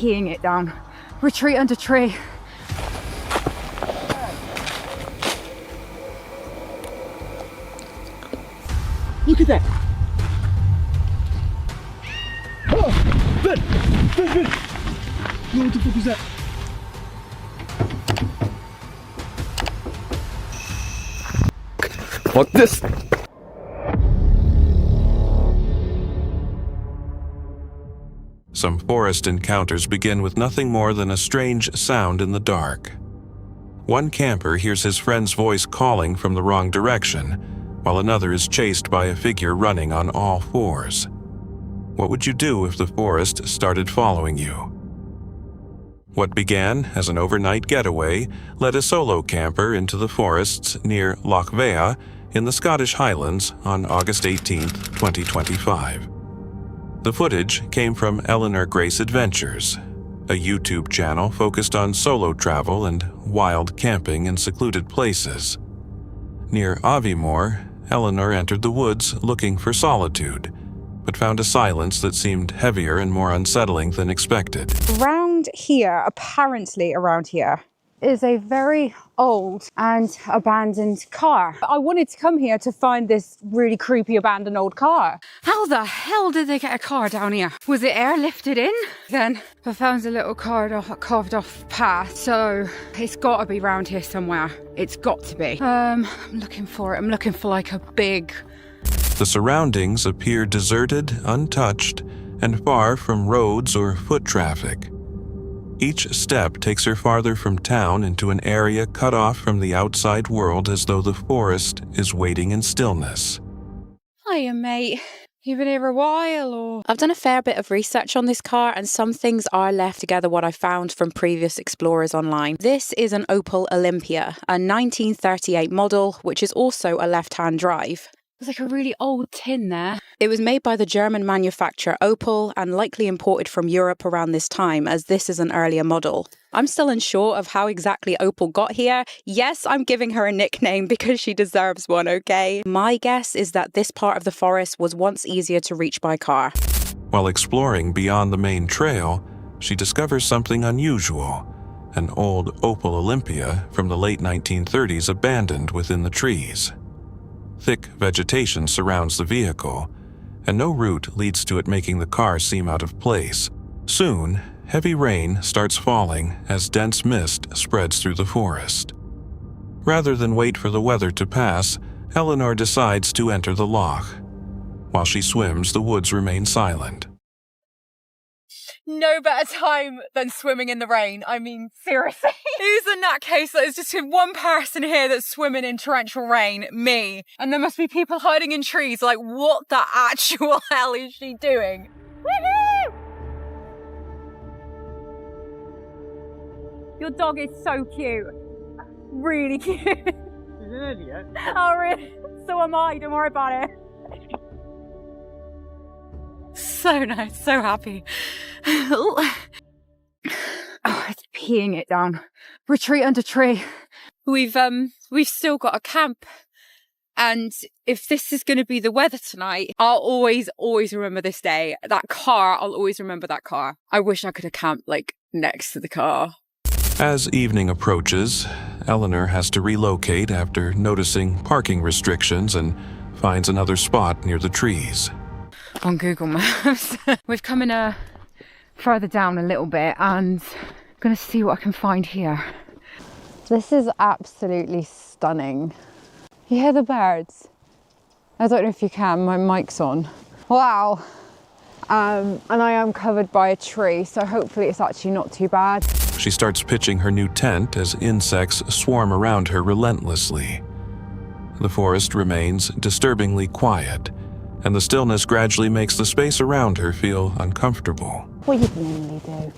peeing it down. Retreat under tree. Look at that! Oh! Ben! Ben! Yo, what the fuck is that? What this? Some forest encounters begin with nothing more than a strange sound in the dark. One camper hears his friend's voice calling from the wrong direction, while another is chased by a figure running on all fours. What would you do if the forest started following you? What began as an overnight getaway led a solo camper into the forests near Loch Vea in the Scottish Highlands on August 18, 2025. The footage came from Eleanor Grace Adventures, a YouTube channel focused on solo travel and wild camping in secluded places. Near Aviemore, Eleanor entered the woods looking for solitude, but found a silence that seemed heavier and more unsettling than expected. Around here, apparently around here, is a very old and abandoned car. I wanted to come here to find this really creepy abandoned old car. How the hell did they get a car down here? Was it airlifted in? Then I found a little carved off path, so it's got to be around here somewhere. It's got to be. I'm looking for it. I'm looking for like a big... The surroundings appear deserted, untouched, and far from roads or foot traffic. Each step takes her farther from town into an area cut off from the outside world, as though the forest is waiting in stillness. Hiya, mate. You been here a while, or...? I've done a fair bit of research on this car, and some things are left together what I found from previous explorers online. This is an Opel Olympia, a 1938 model, which is also a left-hand drive. There's like a really old tin there. It was made by the German manufacturer Opel and likely imported from Europe around this time, as this is an earlier model. I'm still unsure of how exactly Opel got here. Yes, I'm giving her a nickname because she deserves one, okay? My guess is that this part of the forest was once easier to reach by car. While exploring beyond the main trail, she discovers something unusual: an old Opel Olympia from the late 1930s abandoned within the trees. Thick vegetation surrounds the vehicle, and no route leads to it, making the car seem out of place. Soon, heavy rain starts falling as dense mist spreads through the forest. Rather than wait for the weather to pass, Eleanor decides to enter the loch. While she swims, the woods remain silent. No better time than swimming in the rain. I mean, seriously. Who's in that case? There's just one person here that's swimming in torrential rain, me. And there must be people hiding in trees. Like, what the actual hell is she doing? Woohoo! Your dog is so cute. Really cute. She's an idiot. Oh, really? So am I. Don't worry about it. So nice, so happy. Oh, it's peeing it down. Retreat under tree. We've still got a camp, and if this is going to be the weather tonight, I'll always remember this day. That car, I'll always remember that car. I wish I could have camped like next to the car. As evening approaches, Eleanor has to relocate after noticing parking restrictions and finds another spot near the trees. On Google Maps. We've come in further down a little bit, and I'm gonna see what I can find here. This is absolutely stunning. You hear the birds? I don't know if you can, my mic's on. Wow. And I am covered by a tree, so hopefully it's actually not too bad. She starts pitching her new tent as insects swarm around her relentlessly. The forest remains disturbingly quiet, and the stillness gradually makes the space around her feel uncomfortable. What you'd normally do.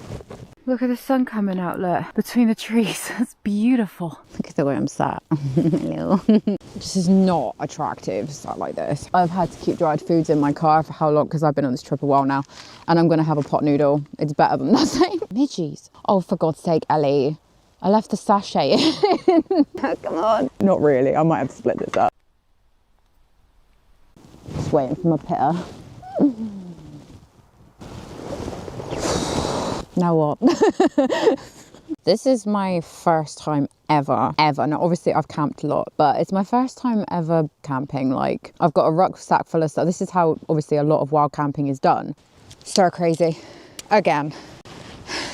Look at the sun coming out, look, between the trees. It's beautiful. Look at the way I'm sat. This is not attractive, sat like this. I've had to keep dried foods in my car for how long? Because I've been on this trip a while now, and I'm gonna have a pot noodle. It's better than nothing. Midgies. Oh, for God's sake, Ellie. I left the sachet in. Come on. Not really, I might have to split this up. Just waiting for my pitter. Now what? This is my first time ever. Now, obviously I've camped a lot, but it's my first time ever camping. Like, I've got a rucksack full of stuff. This is how obviously a lot of wild camping is done. Stir crazy. Again.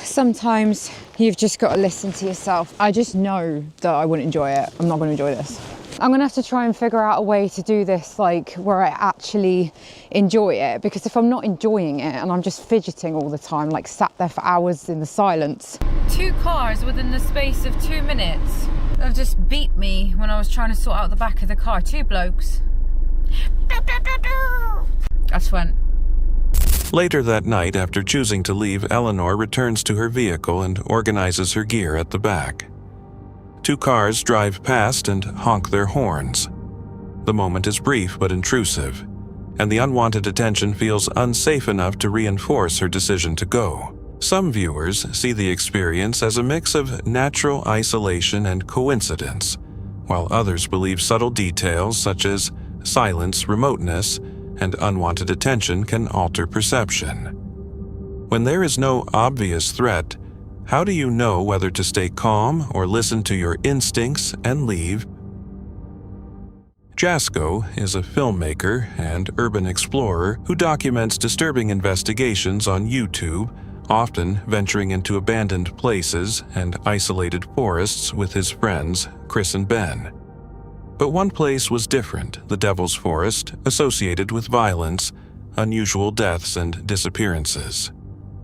Sometimes you've just got to listen to yourself. I just know that I wouldn't enjoy it. I'm not going to enjoy this. I'm going to have to try and figure out a way to do this like where I actually enjoy it, because if I'm not enjoying it and I'm just fidgeting all the time, like sat there for hours in the silence. 2 cars within the space of 2 minutes have just beat me when I was trying to sort out the back of the car. 2 blokes. I just went. Later that night, after choosing to leave, Eleanor returns to her vehicle and organizes her gear at the back. 2 cars drive past and honk their horns. The moment is brief but intrusive, and the unwanted attention feels unsafe enough to reinforce her decision to go. Some viewers see the experience as a mix of natural isolation and coincidence, while others believe subtle details such as silence, remoteness, and unwanted attention can alter perception. When there is no obvious threat, how do you know whether to stay calm or listen to your instincts and leave? Jasko is a filmmaker and urban explorer who documents disturbing investigations on YouTube, often venturing into abandoned places and isolated forests with his friends Chris and Ben. But one place was different, the Devil's Forest, associated with violence, unusual deaths, and disappearances.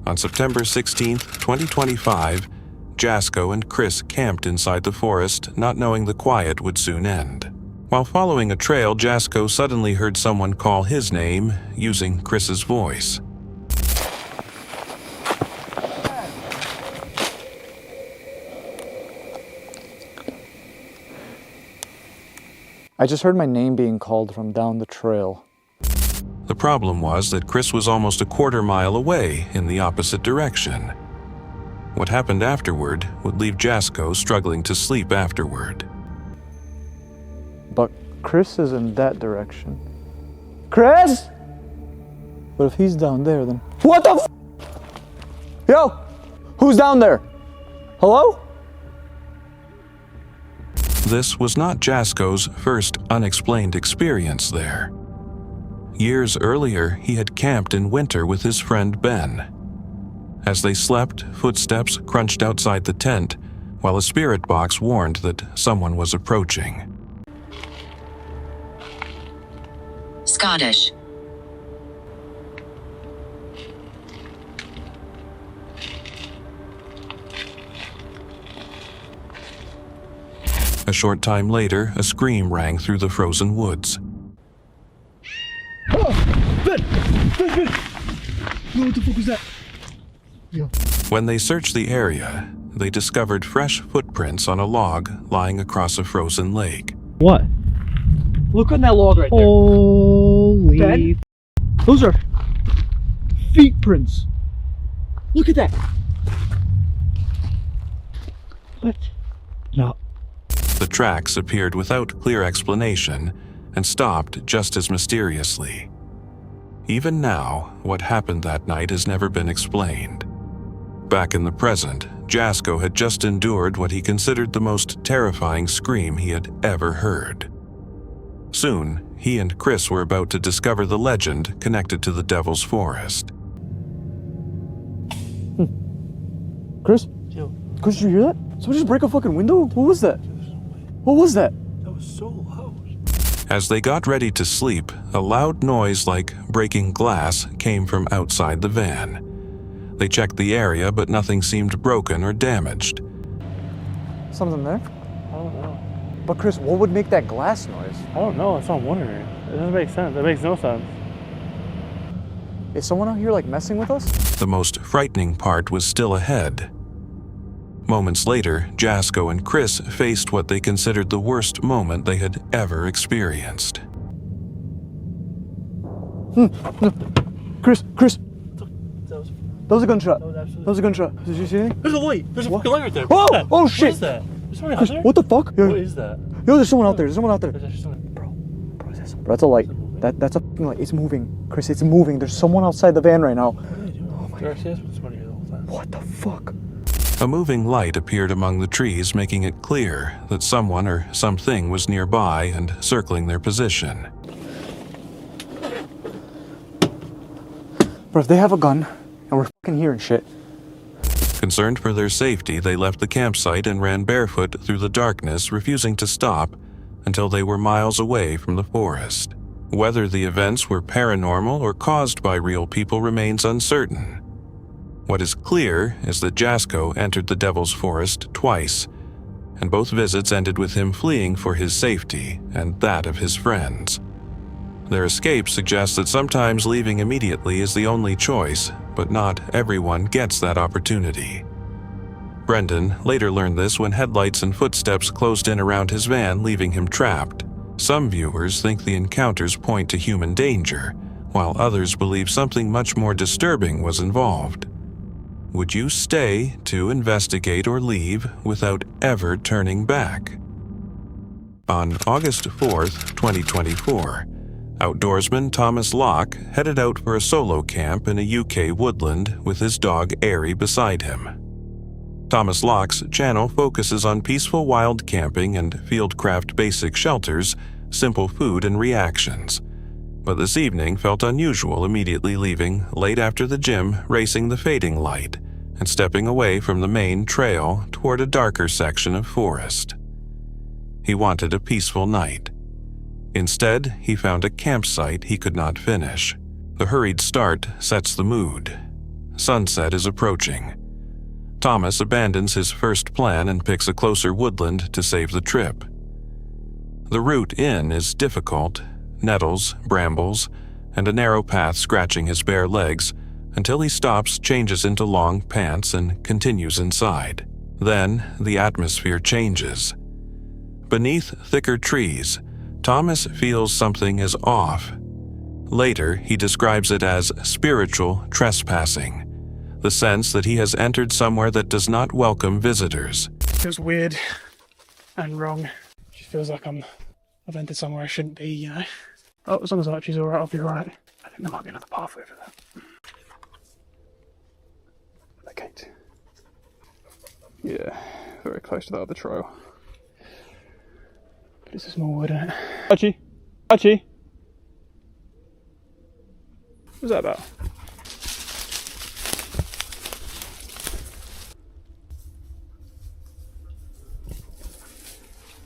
On September 16, 2025, Jasko and Chris camped inside the forest, not knowing the quiet would soon end. While following a trail, Jasko suddenly heard someone call his name using Chris's voice. I just heard my name being called from down the trail. The problem was that Chris was almost a quarter mile away in the opposite direction. What happened afterward would leave Jasko struggling to sleep afterward. But Chris is in that direction. Chris? But if he's down there, then... What the f***? Yo! Who's down there? Hello? This was not Jasko's first unexplained experience there. Years earlier, he had camped in winter with his friend Ben. As they slept, footsteps crunched outside the tent, while a spirit box warned that someone was approaching. Scottish. A short time later, a scream rang through the frozen woods. Oh, Ben! What the fuck was that? Yeah. When they searched the area, they discovered fresh footprints on a log lying across a frozen lake. What? Look on that log right there. Holy... Ben? Those are feet prints. Look at that. What? No. The tracks appeared without clear explanation and stopped just as mysteriously. Even now, what happened that night has never been explained. Back in the present, Jasko had just endured what he considered the most terrifying scream he had ever heard. Soon, he and Chris were about to discover the legend connected to the Devil's Forest. Chris? Chris, did you hear that? Somebody just break a fucking window? What was that? What was that? That was so loud. As they got ready to sleep, a loud noise like breaking glass came from outside the van. They checked the area, but nothing seemed broken or damaged. Something there? I don't know. But Chris, what would make that glass noise? I don't know. That's what I'm wondering. It doesn't make sense. It makes no sense. Is someone out here like messing with us? The most frightening part was still ahead. Moments later, Jasko and Chris faced what they considered the worst moment they had ever experienced. Chris! That That was a gunshot. was absolutely... That was a gunshot. Did you see anything? There's a light. There's a What? fucking light right there. Oh! What's that? Oh, What shit. is that? There's somebody out Chris, there? what the fuck? Yo, What is that? yo, there's someone out there. There's someone out there. There's actually somebody... Bro, that's a light. That's a fucking light. It's moving. Chris, it's moving. There's someone outside the van right now. What are you doing? Oh my God. Somebody here the whole time. What the fuck? A moving light appeared among the trees, making it clear that someone or something was nearby and circling their position. Bro, if they have a gun and we're fucking hearing shit. Concerned for their safety, they left the campsite and ran barefoot through the darkness, refusing to stop until they were miles away from the forest. Whether the events were paranormal or caused by real people remains uncertain. What is clear is that Jasko entered the Devil's Forest twice, and both visits ended with him fleeing for his safety and that of his friends. Their escape suggests that sometimes leaving immediately is the only choice, but not everyone gets that opportunity. Brendan later learned this when headlights and footsteps closed in around his van, leaving him trapped. Some viewers think the encounters point to human danger, while others believe something much more disturbing was involved. Would you stay to investigate or leave without ever turning back? On August 4th, 2024, outdoorsman Thomas Locke headed out for a solo camp in a UK woodland with his dog Airy beside him. Thomas Locke's channel focuses on peaceful wild camping and fieldcraft basic shelters, simple food and reactions. But this evening felt unusual, immediately leaving late after the gym, racing the fading light, and stepping away from the main trail toward a darker section of forest. He wanted a peaceful night. Instead, he found a campsite he could not finish. The hurried start sets the mood. Sunset is approaching. Thomas abandons his first plan and picks a closer woodland to save the trip. The route in is difficult, nettles, brambles, and a narrow path scratching his bare legs until he stops, changes into long pants, and continues inside. Then, the atmosphere changes. Beneath thicker trees, Thomas feels something is off. Later, he describes it as spiritual trespassing, the sense that he has entered somewhere that does not welcome visitors. Feels weird and wrong. Just feels like I've entered somewhere I shouldn't be, you know. Oh, as long as Archie's alright, I'll be alright. I think there might be another pathway for that. The gate. Yeah, very close to that other trail. But it's a small wood, isn't it? Archie! Archie! What's that about?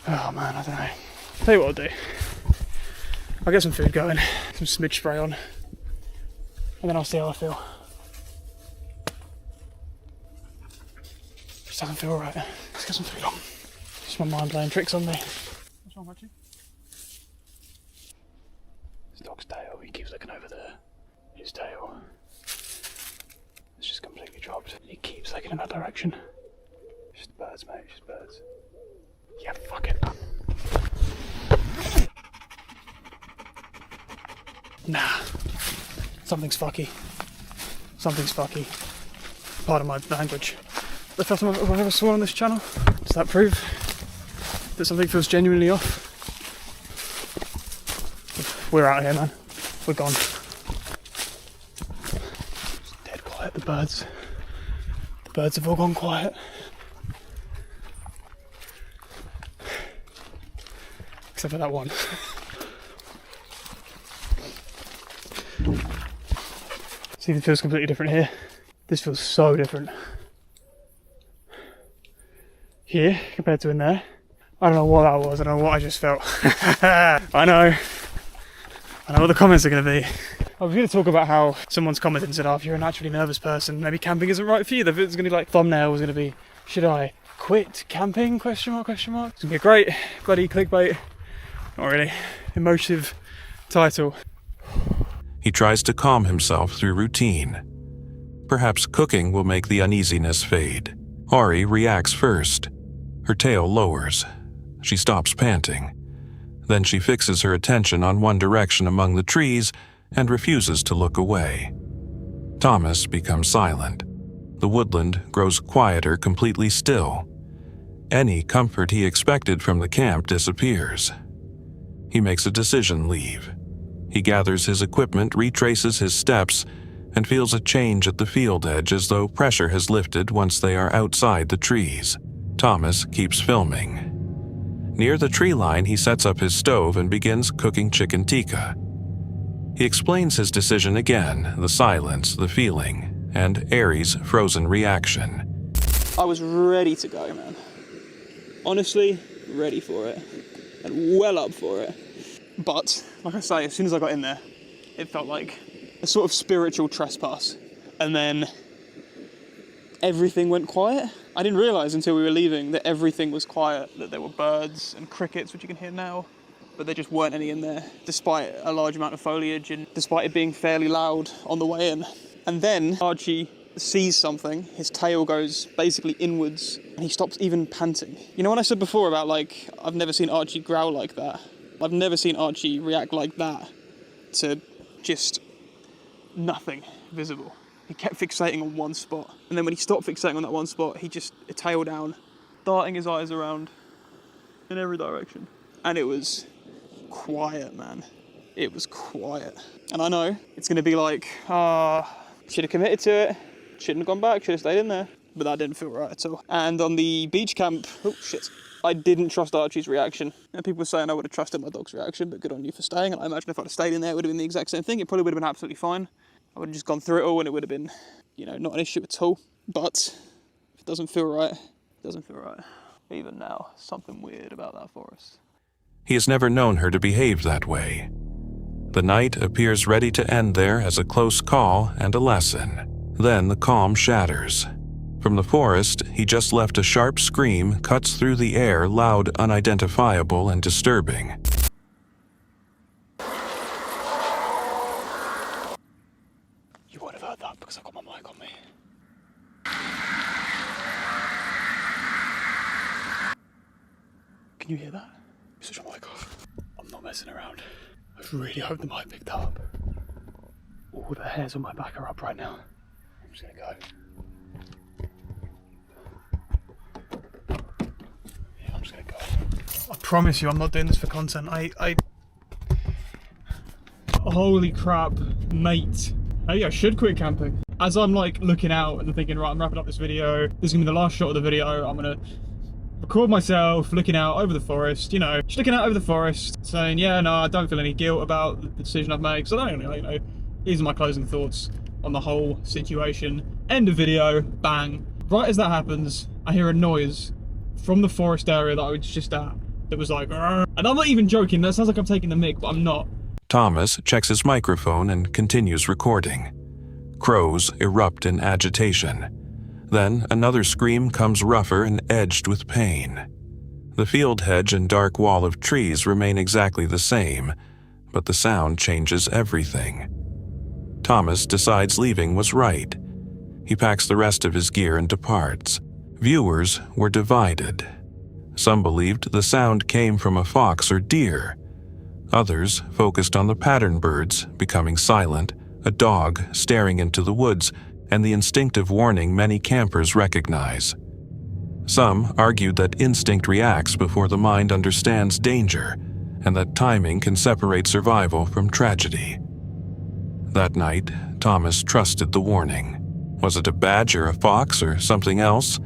Oh man, I don't know. Tell you what I'll do. I'll get some food going, some smidge spray on, and then I'll see how I feel. Just doesn't feel right. Let's get some food on. Just my mind playing tricks on me. What's wrong, Archie? This dog's tail, he keeps looking over there. His tail. It's just completely dropped. He keeps looking in that direction. Just birds, mate, just birds. Yeah, fuck it. Nah. Something's fucky. Something's fucky. Pardon my language. The first time I've ever sworn on this channel. Does that prove that something feels genuinely off? We're out of here, man. We're gone. It's dead quiet, the birds. The birds have all gone quiet. Except for that one. See if it feels completely different here. This feels so different. Here, compared to in there. I don't know what that was, I don't know what I just felt. I know what the comments are going to be. I was going to talk about how someone's commented and said, oh, if you're a naturally nervous person, maybe camping isn't right for you. The vid's going to be like, thumbnail was going to be, should I quit camping? Question mark, question mark. It's going to be a great bloody clickbait. Not really. Emotive title. He tries to calm himself through routine. Perhaps cooking will make the uneasiness fade. Ari reacts first. Her tail lowers. She stops panting. Then she fixes her attention on one direction among the trees and refuses to look away. Thomas becomes silent. The woodland grows quieter, completely still. Any comfort he expected from the camp disappears. He makes a decision: leave. He gathers his equipment, retraces his steps, and feels a change at the field edge as though pressure has lifted once they are outside the trees. Thomas keeps filming. Near the tree line, he sets up his stove and begins cooking chicken tikka. He explains his decision again, the silence, the feeling, and Aries' frozen reaction. I was ready to go, man. Honestly, ready for it. And well up for it. But, like I say, as soon as I got in there, it felt like a sort of spiritual trespass. And then everything went quiet. I didn't realise until we were leaving that everything was quiet, that there were birds and crickets, which you can hear now, but there just weren't any in there, despite a large amount of foliage and despite it being fairly loud on the way in. And then Archie sees something, his tail goes basically inwards, and he stops even panting. You know when I said before about, like, I've never seen Archie growl like that? I've never seen Archie react like that to just nothing visible. He kept fixating on one spot, and then when he stopped fixating on that one spot, he just tail down, darting his eyes around in every direction. And it was quiet, man. It was quiet. And I know it's gonna be like, should have committed to it, shouldn't have gone back, should have stayed in there. But that didn't feel right at all. And on the beach camp, I didn't trust Archie's reaction. And people were saying I would have trusted my dog's reaction, but good on you for staying. And I imagine if I'd have stayed in there, it would have been the exact same thing. It probably would have been absolutely fine. I would have just gone through it all and it would have been, not an issue at all. But if it doesn't feel right, it doesn't feel right. Even now, something weird about that forest. He has never known her to behave that way. The night appears ready to end there as a close call and a lesson. Then the calm shatters. From the forest, he just left a sharp scream cuts through the air, loud, unidentifiable, and disturbing. You would have heard that because I've got my mic on me. Can you hear that? Switch your mic off. I'm not messing around. I really hope the mic picked up. All the hairs on my back are up right now. I'm just gonna go. Yeah, I'm just gonna go. I promise you I'm not doing this for content. Holy crap, mate. Maybe I should quit camping. As I'm like looking out and thinking, right, I'm wrapping up this video. This is gonna be the last shot of the video. I'm gonna record myself looking out over the forest, just looking out over the forest, saying, yeah, no, I don't feel any guilt about the decision I've made, because I don't, these are my closing thoughts on the whole situation. End of video, bang. Right as that happens, I hear a noise from the forest area that I was just at, that was like, "Arr." And I'm not even joking, that sounds like I'm taking the mic, but I'm not. Thomas checks his microphone and continues recording. Crows erupt in agitation. Then another scream comes rougher and edged with pain. The field hedge and dark wall of trees remain exactly the same, but the sound changes everything. Thomas decides leaving was right. He packs the rest of his gear and departs. Viewers were divided. Some believed the sound came from a fox or deer. Others focused on the pattern birds becoming silent, a dog staring into the woods, and the instinctive warning many campers recognize. Some argued that instinct reacts before the mind understands danger, and that timing can separate survival from tragedy. That night, Thomas trusted the warning. Was it a badger, a fox, or something else?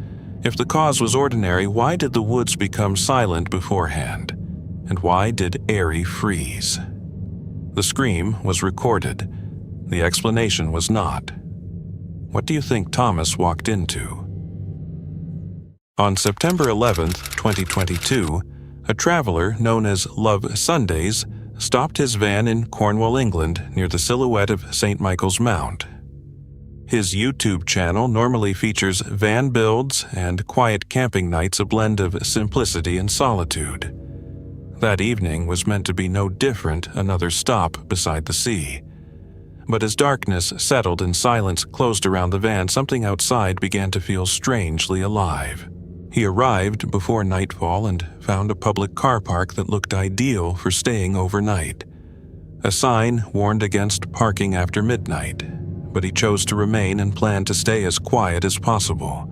If the cause was ordinary, why did the woods become silent beforehand? And why did Airy freeze? The scream was recorded. The explanation was not. What do you think Thomas walked into? On September 11th, 2022, a traveler known as Love Sundays stopped his van in Cornwall, England, near the silhouette of St. Michael's Mount. His YouTube channel normally features van builds and quiet camping nights, a blend of simplicity and solitude. That evening was meant to be no different, another stop beside the sea. But as darkness settled and silence closed around the van, something outside began to feel strangely alive. He arrived before nightfall and found a public car park that looked ideal for staying overnight. A sign warned against parking after midnight, but he chose to remain and planned to stay as quiet as possible.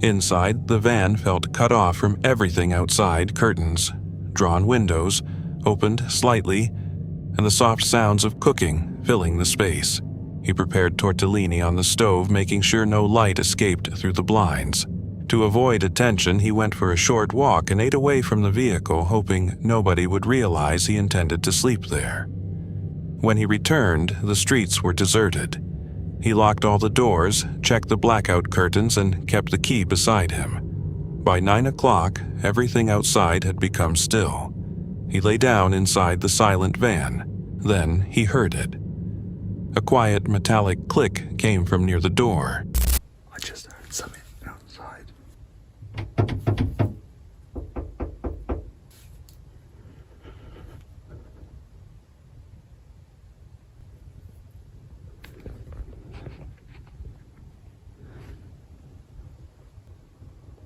Inside, the van felt cut off from everything outside, curtains, drawn windows, opened slightly, and the soft sounds of cooking filling the space. He prepared tortellini on the stove, making sure no light escaped through the blinds. To avoid attention, he went for a short walk and ate away from the vehicle, hoping nobody would realize he intended to sleep there. When he returned, the streets were deserted. He locked all the doors, checked the blackout curtains, and kept the key beside him. By 9 o'clock, everything outside had become still. He lay down inside the silent van. Then he heard it. A quiet metallic click came from near the door. I just heard something outside.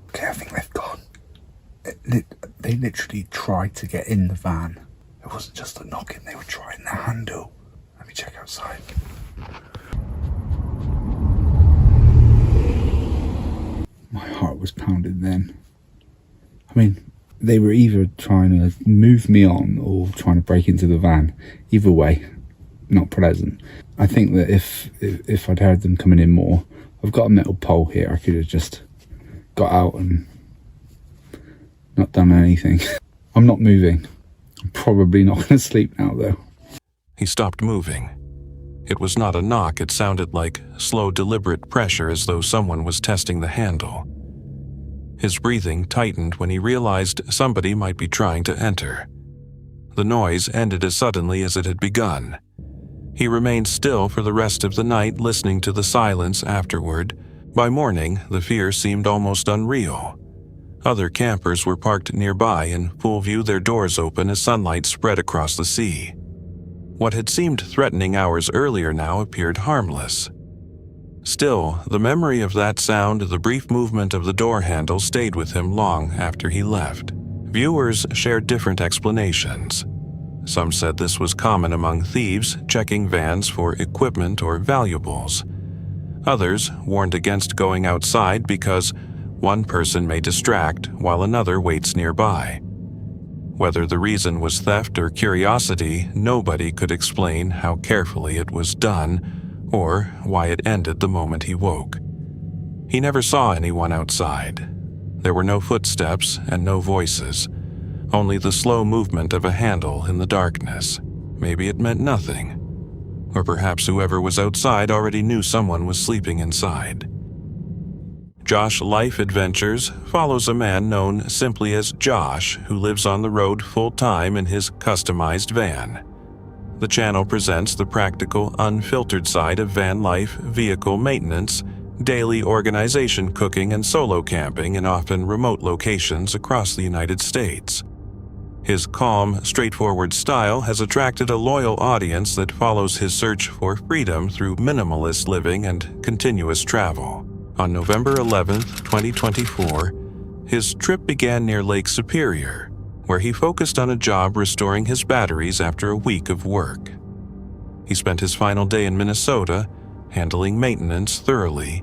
Okay, I think they've gone. They literally tried to get in the van. It wasn't just a knocking, they were trying the handle. Let me check outside. My heart was pounding then. I mean, they were either trying to move me on or trying to break into the van. Either way, not pleasant. I think that if I'd heard them coming in more, I've got a metal pole here, I could have just got out and not done anything. I'm not moving. I'm probably not going to sleep now though. He stopped moving. It was not a knock, it sounded like slow, deliberate pressure, as though someone was testing the handle. His breathing tightened when he realized somebody might be trying to enter. The noise ended as suddenly as it had begun. He remained still for the rest of the night, listening to the silence afterward. By morning, the fear seemed almost unreal. Other campers were parked nearby in full view, their doors open as sunlight spread across the sea. What had seemed threatening hours earlier now appeared harmless. Still, the memory of that sound, the brief movement of the door handle, stayed with him long after he left. Viewers shared different explanations. Some said this was common among thieves checking vans for equipment or valuables. Others warned against going outside because one person may distract while another waits nearby. Whether the reason was theft or curiosity, nobody could explain how carefully it was done or why it ended the moment he woke. He never saw anyone outside. There were no footsteps and no voices, only the slow movement of a handle in the darkness. Maybe it meant nothing. Or perhaps whoever was outside already knew someone was sleeping inside. Josh Life Adventures follows a man known simply as Josh, who lives on the road full-time in his customized van. The channel presents the practical, unfiltered side of van life, vehicle maintenance, daily organization, cooking, and solo camping in often remote locations across the United States. His calm, straightforward style has attracted a loyal audience that follows his search for freedom through minimalist living and continuous travel. On November 11, 2024, his trip began near Lake Superior, where he focused on a job restoring his batteries after a week of work. He spent his final day in Minnesota, handling maintenance thoroughly,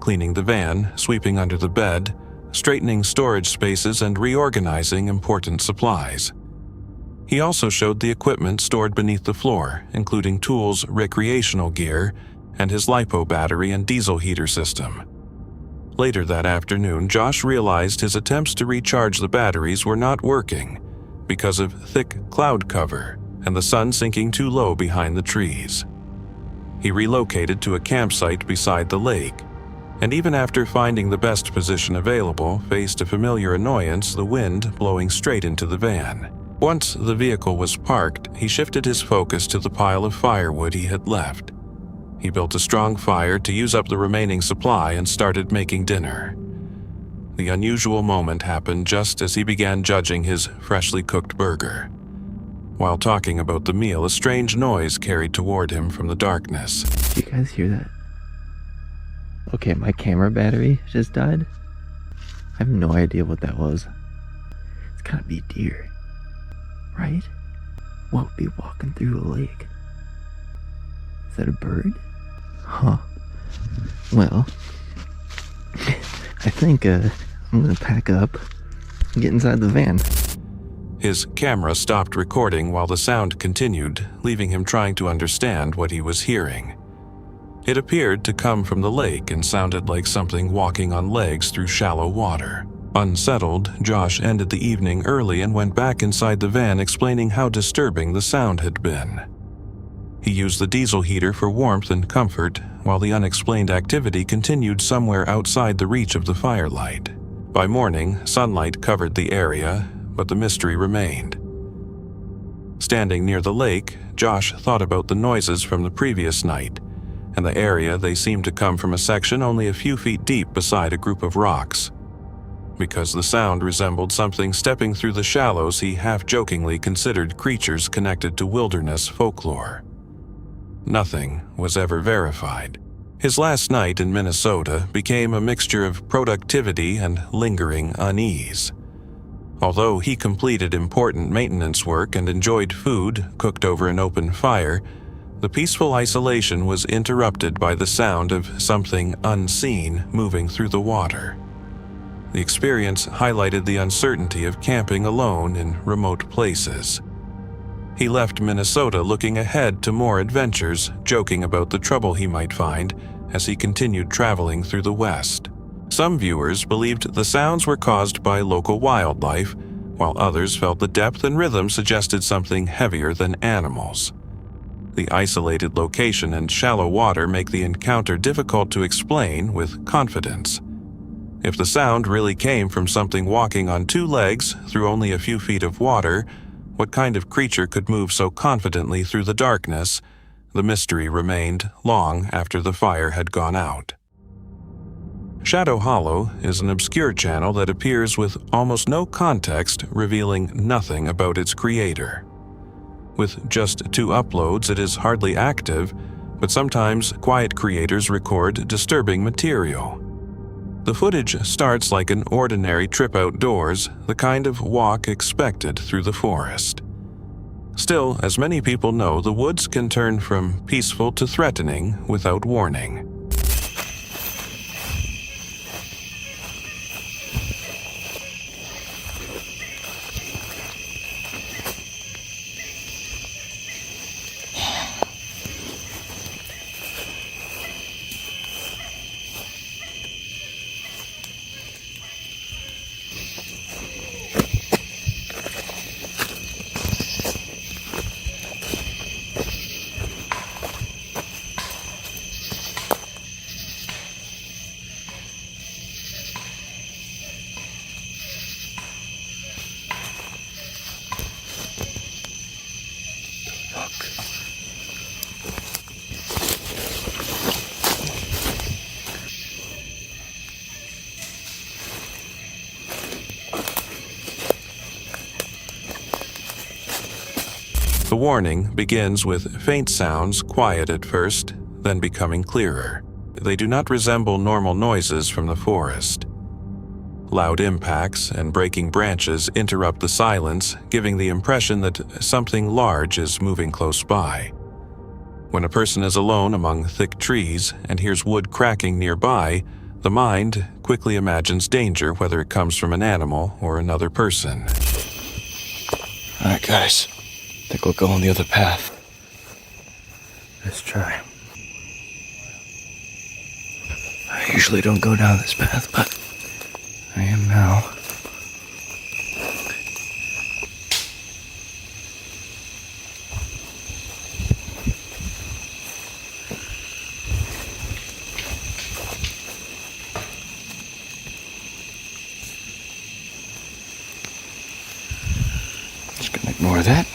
cleaning the van, sweeping under the bed, straightening storage spaces, and reorganizing important supplies. He also showed the equipment stored beneath the floor, including tools, recreational gear, and his LiPo battery and diesel heater system. Later that afternoon, Josh realized his attempts to recharge the batteries were not working because of thick cloud cover and the sun sinking too low behind the trees. He relocated to a campsite beside the lake, and even after finding the best position available, faced a familiar annoyance: the wind blowing straight into the van. Once the vehicle was parked, he shifted his focus to the pile of firewood he had left. He built a strong fire to use up the remaining supply and started making dinner. The unusual moment happened just as he began judging his freshly cooked burger. While talking about the meal, a strange noise carried toward him from the darkness. Do you guys hear that? Okay, my camera battery just died. I have no idea what that was. It's gotta be deer, right? What would be walking through a lake? Is that a bird? Huh. Well, I think I'm gonna pack up and get inside the van. His camera stopped recording while the sound continued, leaving him trying to understand what he was hearing. It appeared to come from the lake and sounded like something walking on legs through shallow water. Unsettled, Josh ended the evening early and went back inside the van explaining how disturbing the sound had been. He used the diesel heater for warmth and comfort, while the unexplained activity continued somewhere outside the reach of the firelight. By morning, sunlight covered the area, but the mystery remained. Standing near the lake, Josh thought about the noises from the previous night, and the area they seemed to come from a section only a few feet deep beside a group of rocks. Because the sound resembled something stepping through the shallows, he half-jokingly considered creatures connected to wilderness folklore. Nothing was ever verified. His last night in Minnesota became a mixture of productivity and lingering unease. Although he completed important maintenance work and enjoyed food cooked over an open fire, the peaceful isolation was interrupted by the sound of something unseen moving through the water. The experience highlighted the uncertainty of camping alone in remote places. He left Minnesota looking ahead to more adventures, joking about the trouble he might find as he continued traveling through the West. Some viewers believed the sounds were caused by local wildlife, while others felt the depth and rhythm suggested something heavier than animals. The isolated location and shallow water make the encounter difficult to explain with confidence. If the sound really came from something walking on two legs through only a few feet of water, what kind of creature could move so confidently through the darkness? The mystery remained long after the fire had gone out. Shadow Hollow is an obscure channel that appears with almost no context, revealing nothing about its creator. With just 2 uploads, it is hardly active, but sometimes quiet creators record disturbing material. The footage starts like an ordinary trip outdoors, the kind of walk expected through the forest. Still, as many people know, the woods can turn from peaceful to threatening without warning. The warning begins with faint sounds, quiet at first, then becoming clearer. They do not resemble normal noises from the forest. Loud impacts and breaking branches interrupt the silence, giving the impression that something large is moving close by. When a person is alone among thick trees and hears wood cracking nearby, the mind quickly imagines danger, whether it comes from an animal or another person. All right, guys. I think we'll go on the other path. Let's try. I usually don't go down this path, but I am now. Just gonna ignore that.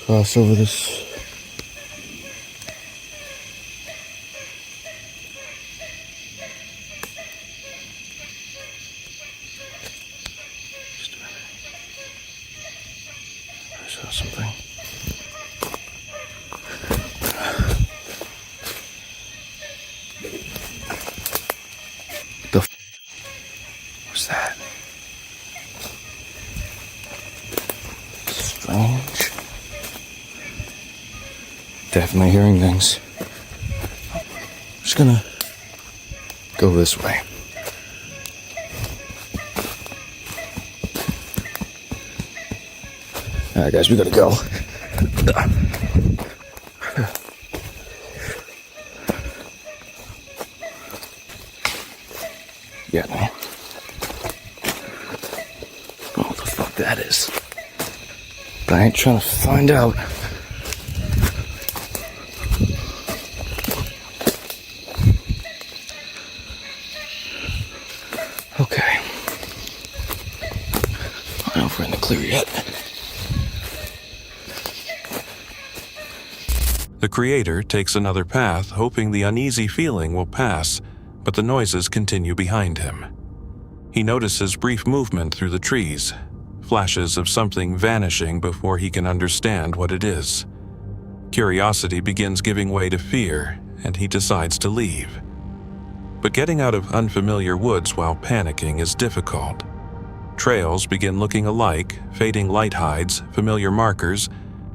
Cross over this. Just a minute. I saw something. What the f was that? Strange. Definitely hearing things. I'm just gonna go this way. Alright, guys, we gotta go. Yeah, no. I don't know what the fuck that is. But I ain't trying to find out. Okay. I don't know if we're in the clear yet. The creator takes another path, hoping the uneasy feeling will pass, but the noises continue behind him. He notices brief movement through the trees, flashes of something vanishing before he can understand what it is. Curiosity begins giving way to fear, and he decides to leave. But getting out of unfamiliar woods while panicking is difficult. Trails begin looking alike, fading light hides, familiar markers,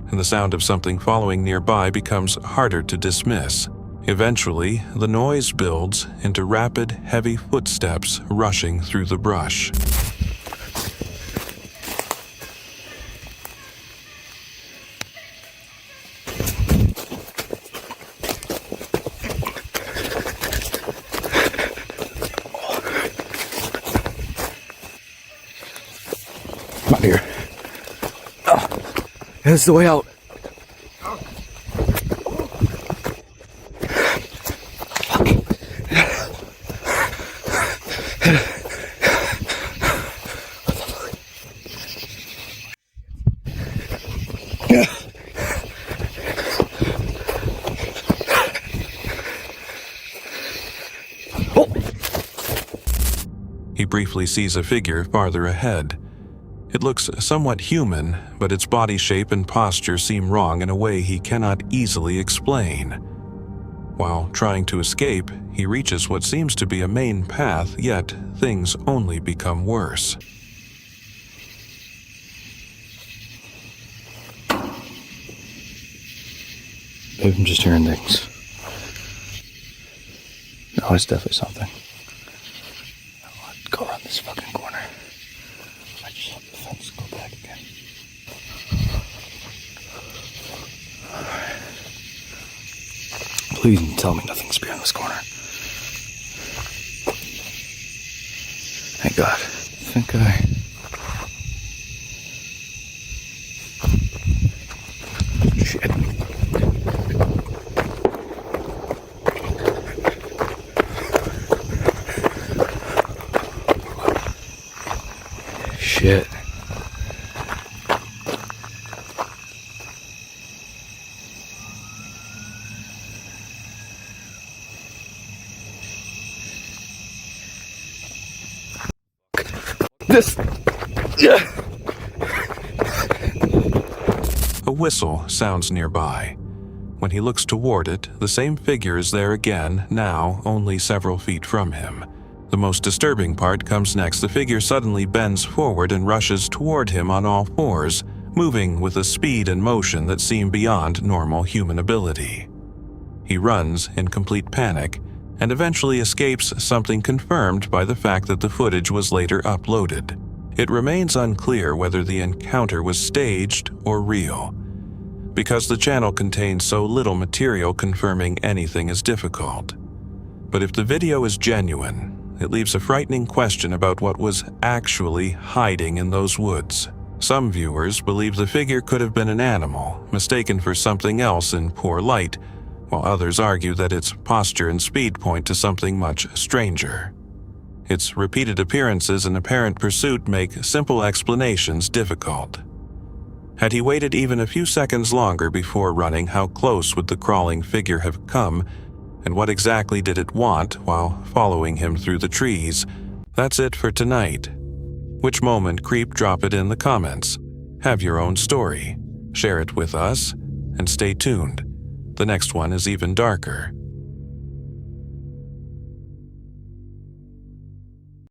and the sound of something following nearby becomes harder to dismiss. Eventually, the noise builds into rapid, heavy footsteps rushing through the brush. Come out here. That's the way out. He briefly sees a figure farther ahead. It looks somewhat human, but its body shape and posture seem wrong in a way he cannot easily explain. While trying to escape, he reaches what seems to be a main path, yet things only become worse. Maybe I'm just hearing things. No, it's definitely something. Let's go around this fucking corner. I just hope the fence go back again. Please tell me nothing's behind this corner. Thank God. I think Shit. Shit. This. Yeah. A whistle sounds nearby. When he looks toward it, the same figure is there again, now only several feet from him. The most disturbing part comes next. The figure suddenly bends forward and rushes toward him on all fours, moving with a speed and motion that seem beyond normal human ability. He runs in complete panic and eventually escapes, something confirmed by the fact that the footage was later uploaded. It remains unclear whether the encounter was staged or real. Because the channel contains so little material, confirming anything is difficult. But if the video is genuine, it leaves a frightening question about what was actually hiding in those woods. Some viewers believe the figure could have been an animal, mistaken for something else in poor light, while others argue that its posture and speed point to something much stranger. Its repeated appearances and apparent pursuit make simple explanations difficult. Had he waited even a few seconds longer before running, how close would the crawling figure have come, and what exactly did it want while following him through the trees? That's it for tonight. Which moment creep? Drop it in the comments. Have your own story. Share it with us, and stay tuned. The next one is even darker.